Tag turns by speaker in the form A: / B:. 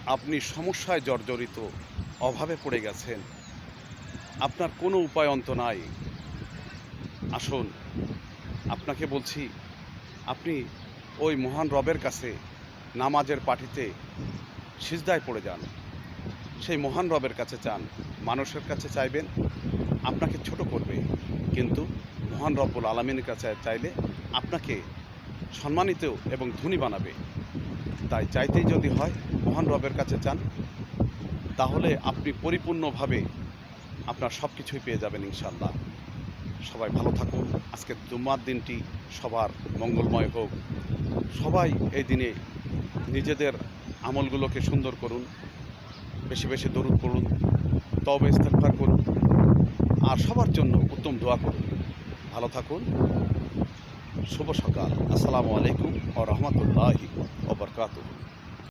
A: আপনি সমস্যায় জর্জরিত, অভাবে পড়ে গেছেন, আপনার কোনো উপায় অন্ত নাই। আসুন, আপনাকে বলছি, আপনি ওই মহান রবের কাছে নামাজের পাটিতে সিজদায় পড়ে যান। সেই মহান রবের কাছে চান। মানুষের কাছে চাইবেন, আপনাকে ছোট করবে। কিন্তু মহান রব্বুল আলামিনের কাছে চাইলে আপনাকে সম্মানিত এবং ধনী বানাবে। তাই চাইতেই যদি হয়, মহান রবের কাছে চান, তাহলে আপনি পরিপূর্ণভাবে আপনার সব কিছুই পেয়ে যাবেন ইনশাআল্লাহ। সবাই ভালো থাকুন। আজকের জুম্মার দিনটি সবার মঙ্গলময় হোক। সবাই এই দিনে নিজেদের আমলগুলোকে সুন্দর করুন, বেশি বেশি দরুদ পড়ুন, তওবা ইস্তেগফার করুন, আর সবার জন্য উত্তম দোয়া করুন। ভালো থাকুন। শুভ সকাল। আসসালামু আলাইকুম ওয়া রাহমাতুল্লাহি ওয়া বারাকাতুহু।